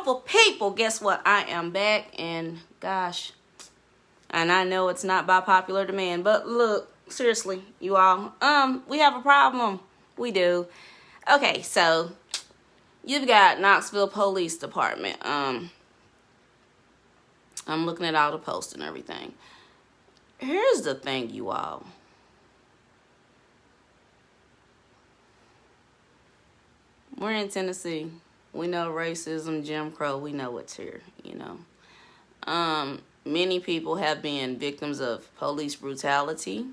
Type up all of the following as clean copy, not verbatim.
beautiful people, guess what? I am back, and gosh, and I know it's not by popular demand, but look, seriously, you all, we have a problem. We do. Okay, so you've got Knoxville Police Department. I'm looking at all the posts and everything. Here's the thing, you all. We're in Tennessee. We know racism, Jim Crow, we know it's here, you know. Many people have been victims of police brutality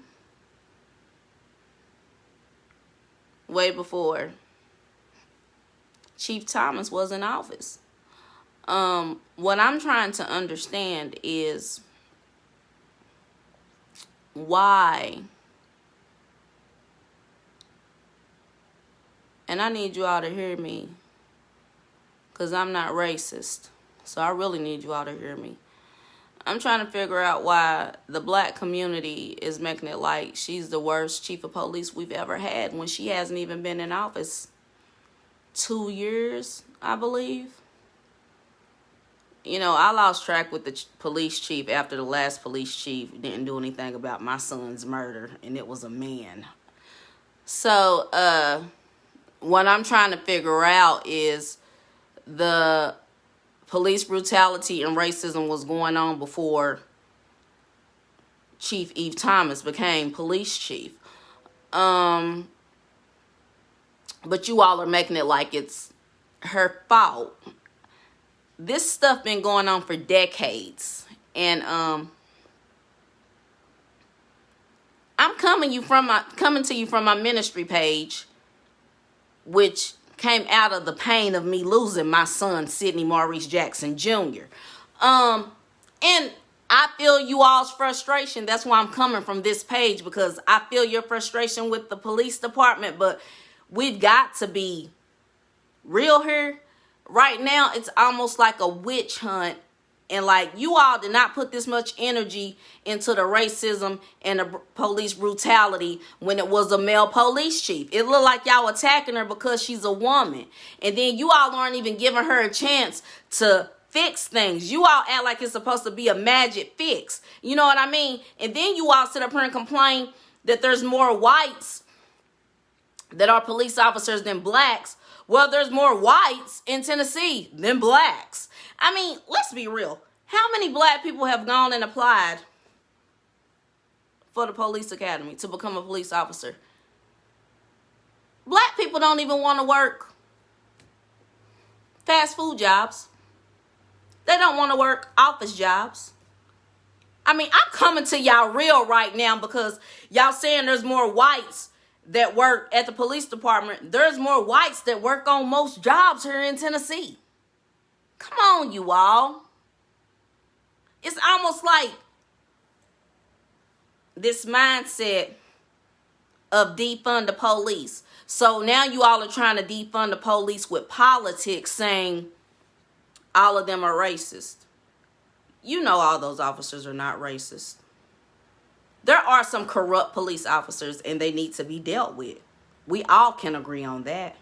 way before Chief Thomas was in office. What I'm trying to understand is why, and I need you all to hear me, because I'm not racist, so I really need you all to hear me. I'm trying to figure out why the black community is making it like she's the worst chief of police we've ever had when she hasn't even been in office 2 years, I believe. You know, I lost track with the police chief after the last police chief didn't do anything about my son's murder, and it was a man. So, what I'm trying to figure out is the police brutality and racism was going on before Chief Eve Thomas became police chief. But you all are making it like it's her fault. This stuff been going on for decades. And I'm coming to you from my ministry page, which came out of the pain of me losing my son, Sidney Maurice Jackson Jr. And I feel you all's frustration. That's why I'm coming from this page, because I feel your frustration with the police department, but we've got to be real here. Right now, it's almost like a witch hunt. And like, you all did not put this much energy into the racism and the police brutality when it was a male police chief. It looked like y'all attacking her because she's a woman. And then you all aren't even giving her a chance to fix things. You all act like it's supposed to be a magic fix. You know what I mean? And then you all sit up here and complain that there's more whites that are police officers than blacks. Well, there's more whites in Tennessee than blacks. I mean, let's be real. How many black people have gone and applied for the police academy to become a police officer? Black people don't even want to work fast food jobs. They don't want to work office jobs. I mean, I'm coming to y'all real right now, because y'all saying there's more whites that work at the police department. There's more whites that work on most jobs here in Tennessee. Come on, you all. It's almost like this mindset of defund the police. So now you all are trying to defund the police with politics, saying all of them are racist. You know all those officers are not racist. There are some corrupt police officers, and they need to be dealt with. We all can agree on that.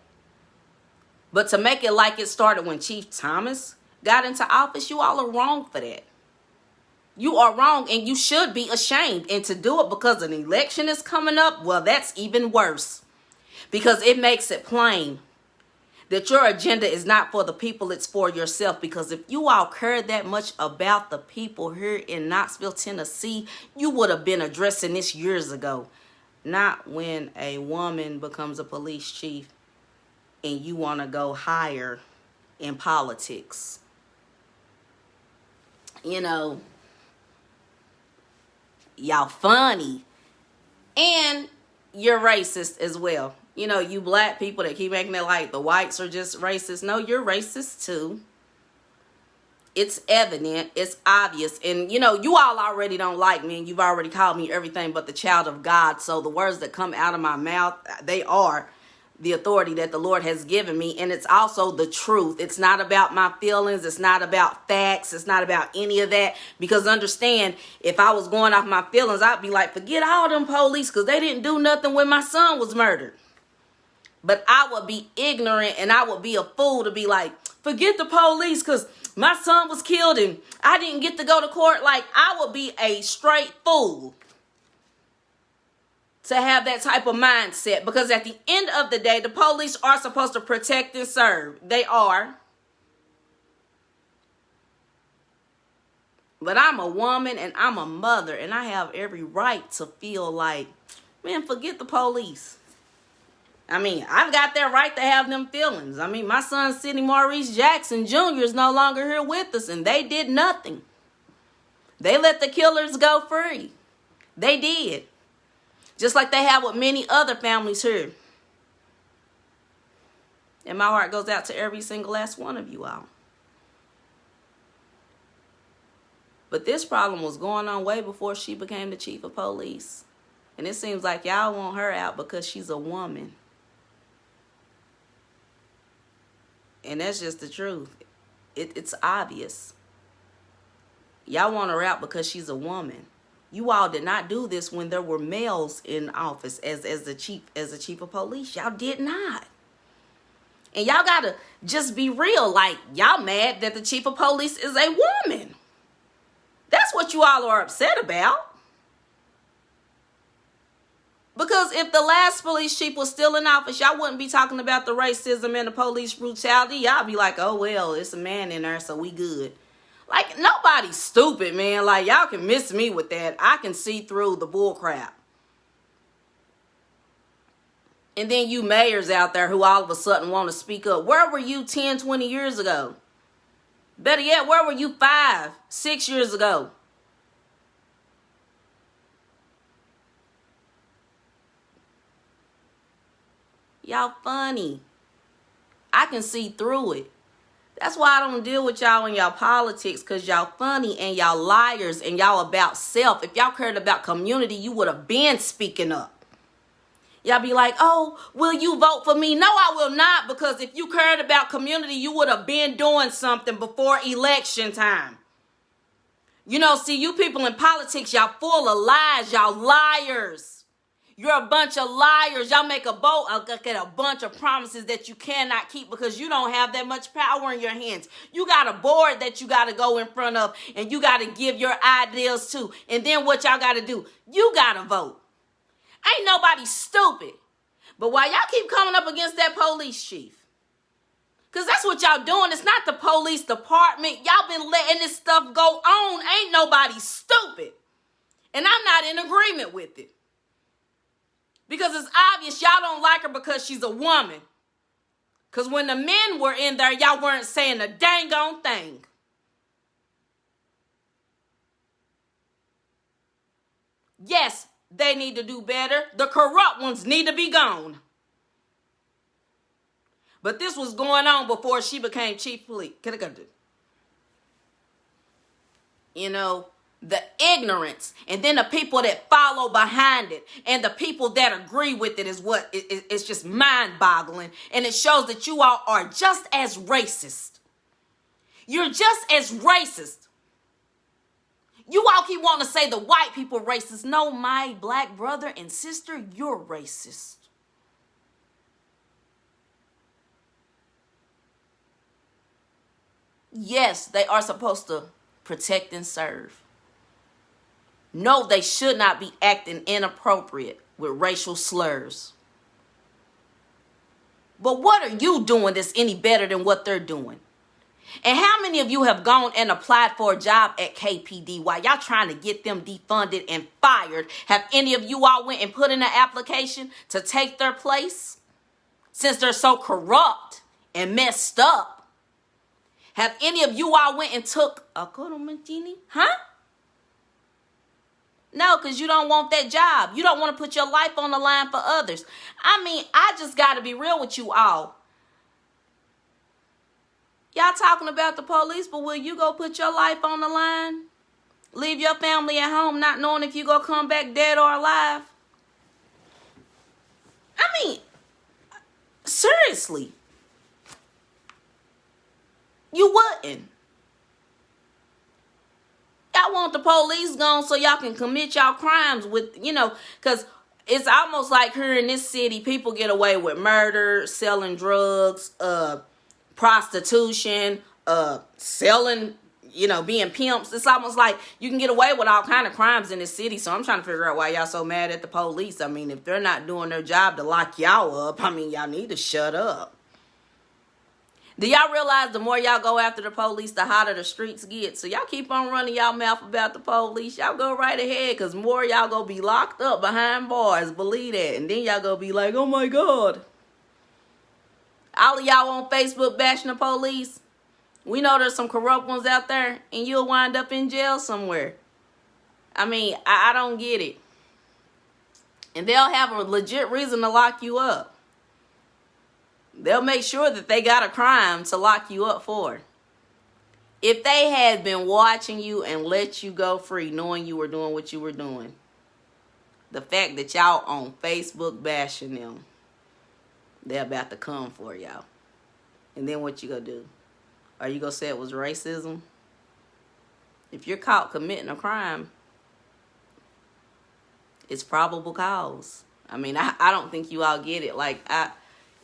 But to make it like it started when Chief Thomas got into office, you all are wrong for that. You are wrong, and you should be ashamed. And to do it because an election is coming up, well, that's even worse. Because it makes it plain that your agenda is not for the people, it's for yourself. Because if you all cared that much about the people here in Knoxville, Tennessee, you would have been addressing this years ago. Not when a woman becomes a police chief and you want to go higher in politics. You know, y'all funny. And you're racist as well. You know, you black people that keep making it like the whites are just racist. No, you're racist too. It's evident. It's obvious. And, you know, you all already don't like me. And you've already called me everything but the child of God. So the words that come out of my mouth, they are the authority that the Lord has given me. And it's also the truth. It's not about my feelings. It's not about facts. It's not about any of that. Because understand, if I was going off my feelings, I'd be like, forget all them police, because they didn't do nothing when my son was murdered. But I would be ignorant, and I would be a fool to be like, forget the police because my son was killed and I didn't get to go to court. Like, I would be a straight fool to have that type of mindset, because at the end of the day, the police are supposed to protect and serve. They are. But I'm a woman and I'm a mother, and I have every right to feel like, man, forget the police. I mean, I've got that right to have them feelings. I mean, my son, Sidney Maurice Jackson Jr. is no longer here with us, and they did nothing. They let the killers go free. They did. Just like they have with many other families here. And my heart goes out to every single last one of you all. But this problem was going on way before she became the chief of police. And it seems like y'all want her out because she's a woman. And that's just the truth. It's obvious. Y'all want her out because she's a woman. You all did not do this when there were males in office as the chief of police. Y'all did not. And y'all gotta just be real. Like, y'all mad that the chief of police is a woman. That's what you all are upset about. Because if the last police chief was still in office, y'all wouldn't be talking about the racism and the police brutality. Y'all be like, oh, well, it's a man in there, so we good. Like, nobody's stupid, man. Like, y'all can miss me with that. I can see through the bull crap. And then you mayors out there who all of a sudden want to speak up. Where were you 10, 20 years ago? Better yet, where were you 5, 6 years ago? Y'all funny. I can see through it. That's why I don't deal with y'all in y'all politics, because y'all funny and y'all liars and y'all about self. If y'all cared about community, you would have been speaking up. Y'all be like, oh, will you vote for me? No, I will not, because if you cared about community, you would have been doing something before election time. You know, see, you people in politics, y'all full of lies. Y'all liars. You're a bunch of liars. Y'all make a bunch of promises that you cannot keep because you don't have that much power in your hands. You got a board that you got to go in front of and you got to give your ideas to. And then what y'all got to do? You got to vote. Ain't nobody stupid. But why y'all keep coming up against that police chief? Because that's what y'all doing. It's not the police department. Y'all been letting this stuff go on. Ain't nobody stupid. And I'm not in agreement with it. Because it's obvious y'all don't like her because she's a woman. Because when the men were in there, y'all weren't saying a dang on thing. Yes, they need to do better. The corrupt ones need to be gone. But this was going on before she became chief police. You know, the ignorance, and then the people that follow behind it, and the people that agree with it is what it's just mind-boggling. And it shows that you all are just as racist. You're just as racist. You all keep wanting to say the white people racist. No, my black brother and sister, you're racist. Yes, they are supposed to protect and serve. No, they should not be acting inappropriate with racial slurs. But what are you doing that's any better than what they're doing? And how many of you have gone and applied for a job at KPD while y'all trying to get them defunded and fired? Have any of you all went and put in an application to take their place? Since they're so corrupt and messed up. Have any of you all went and took a huh? No, because you don't want that job. You don't want to put your life on the line for others. I mean, I just got to be real with you all. Y'all talking about the police, but will you go put your life on the line? Leave your family at home not knowing if you going to come back dead or alive? I mean, seriously. You wouldn't. Y'all want the police gone so y'all can commit y'all crimes with, because it's almost like here in this city, people get away with murder, selling drugs, prostitution, selling, being pimps. It's almost like you can get away with all kind of crimes in this city. So I'm trying to figure out why y'all so mad at the police. I mean, if they're not doing their job to lock y'all up, I mean, y'all need to shut up. Do y'all realize the more y'all go after the police, the hotter the streets get? So y'all keep on running y'all mouth about the police. Y'all go right ahead, because more y'all gonna be locked up behind bars. Believe that. And then y'all gonna be like, oh my God. All of y'all on Facebook bashing the police. We know there's some corrupt ones out there, and you'll wind up in jail somewhere. I mean, I don't get it. And they'll have a legit reason to lock you up. They'll make sure that they got a crime to lock you up for. If they had been watching you and let you go free, knowing you were doing what you were doing, the fact that y'all on Facebook bashing them, they're about to come for y'all. And then what you gonna do? Are you gonna say it was racism? If you're caught committing a crime, it's probable cause. I mean, I don't think you all get it. Like,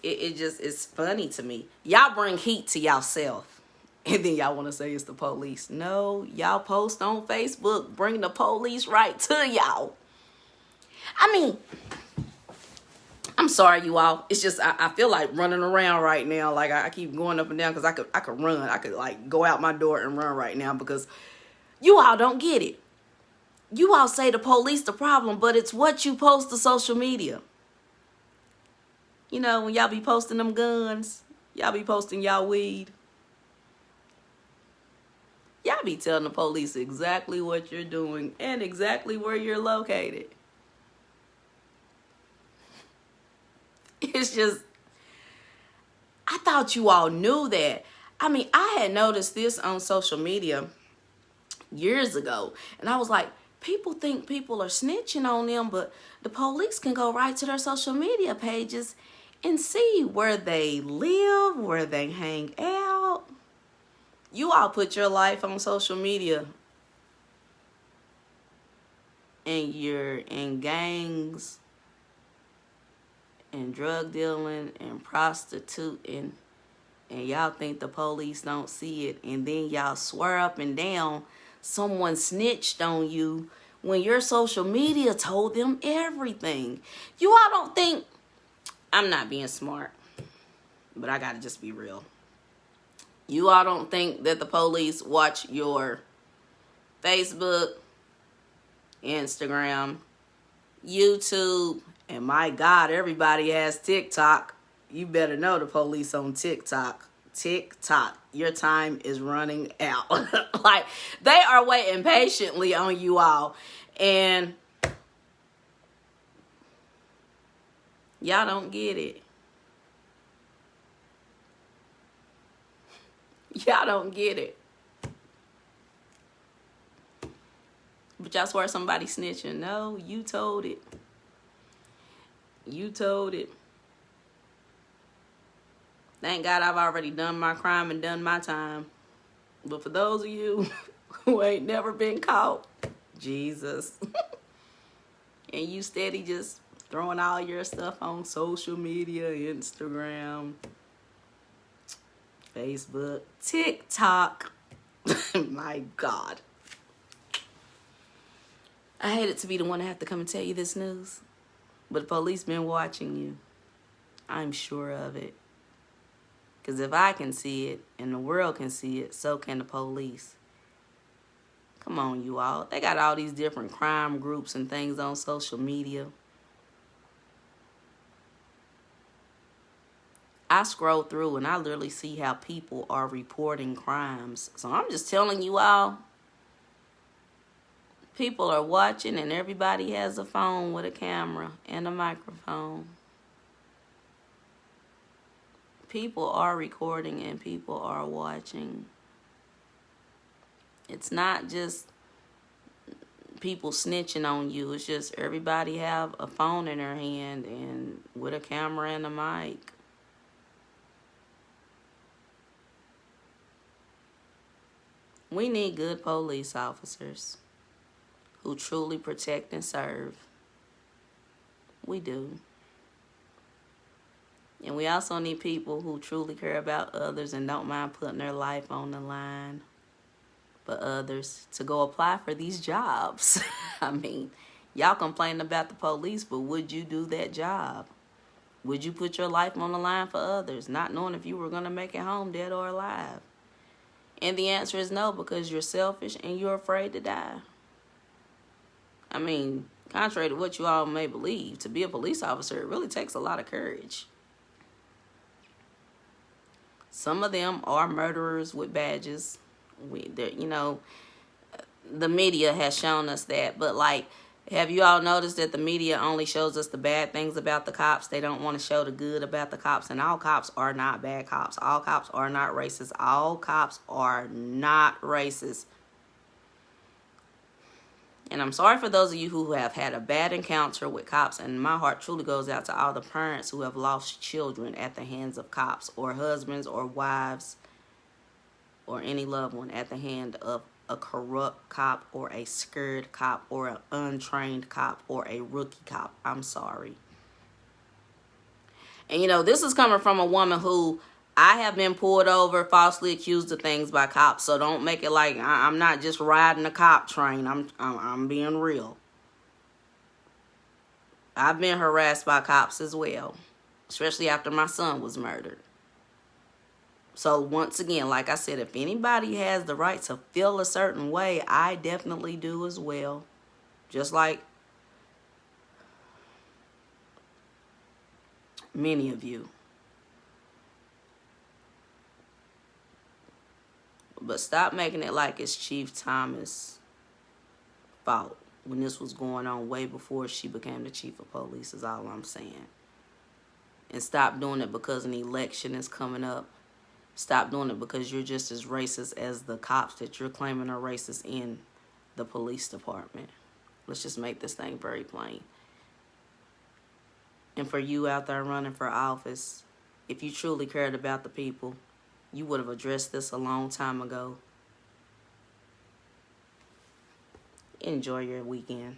it's funny to me. Y'all bring heat to yourself, and then y'all want to say it's the police. No, y'all post on Facebook, bring the police right to y'all. I mean, I'm sorry, you all. It's just I feel like running around right now. Like I keep going up and down because I could run. I could like go out my door and run right now because you all don't get it. You all say the police the problem, but it's what you post to social media. You know, when y'all be posting them guns, y'all be posting y'all weed. Y'all be telling the police exactly what you're doing and exactly where you're located. It's just, I thought you all knew that. I mean, I had noticed this on social media years ago, and I was like, people think people are snitching on them, but the police can go right to their social media pages and see where they live, where they hang out. You all put your life on social media, and you're in gangs and drug dealing and prostituting, and y'all think the police don't see it, and then y'all swear up and down someone snitched on you when your social media told them everything. You all don't think, I'm not being smart, but I gotta just be real. You all don't think that the police watch your Facebook, Instagram, YouTube, and my God, everybody has TikTok. You better know the police on TikTok. TikTok, your time is running out. Like, they are waiting patiently on you all. And y'all don't get it. Y'all don't get it. But y'all swear somebody snitching. No, you told it. You told it. Thank God I've already done my crime and done my time. But for those of you who ain't never been caught, Jesus, and you steady just throwing all your stuff on social media, Instagram, Facebook, TikTok, my God. I hate it to be the one to have to come and tell you this news, but the police been watching you. I'm sure of it. Because if I can see it and the world can see it, so can the police. Come on, you all. They got all these different crime groups and things on social media. I scroll through and I literally see how people are reporting crimes. So I'm just telling you all, people are watching and everybody has a phone with a camera and a microphone. People are recording and people are watching. It's not just people snitching on you. It's just everybody have a phone in their hand and with a camera and a mic. We need good police officers who truly protect and serve. We do. And we also need people who truly care about others and don't mind putting their life on the line for others to go apply for these jobs. I mean, y'all complain about the police, but would you do that job? Would you put your life on the line for others, not knowing if you were going to make it home dead or alive? And the answer is no, because you're selfish and you're afraid to die. I mean, contrary to what you all may believe, to be a police officer, it really takes a lot of courage. Some of them are murderers with badges. The media has shown us that. But, like, have you all noticed that the media only shows us the bad things about the cops? They don't want to show the good about the cops. And all cops are not bad cops. All cops are not racist. All cops are not racist. And I'm sorry for those of you who have had a bad encounter with cops, and my heart truly goes out to all the parents who have lost children at the hands of cops, or husbands or wives or any loved one at the hand of a corrupt cop or a scared cop or an untrained cop or a rookie cop. I'm sorry. And this is coming from a woman who I have been pulled over, falsely accused of things by cops. So don't make it like I'm not just riding a cop train. I'm being real. I've been harassed by cops as well, especially after my son was murdered. So once again, like I said, if anybody has the right to feel a certain way, I definitely do as well. Just like many of you. But stop making it like it's Chief Thomas' fault when this was going on way before she became the chief of police, is all I'm saying. And stop doing it because an election is coming up. Stop doing it because you're just as racist as the cops that you're claiming are racist in the police department. Let's just make this thing very plain. And for you out there running for office, if you truly cared about the people, you would have addressed this a long time ago. Enjoy your weekend.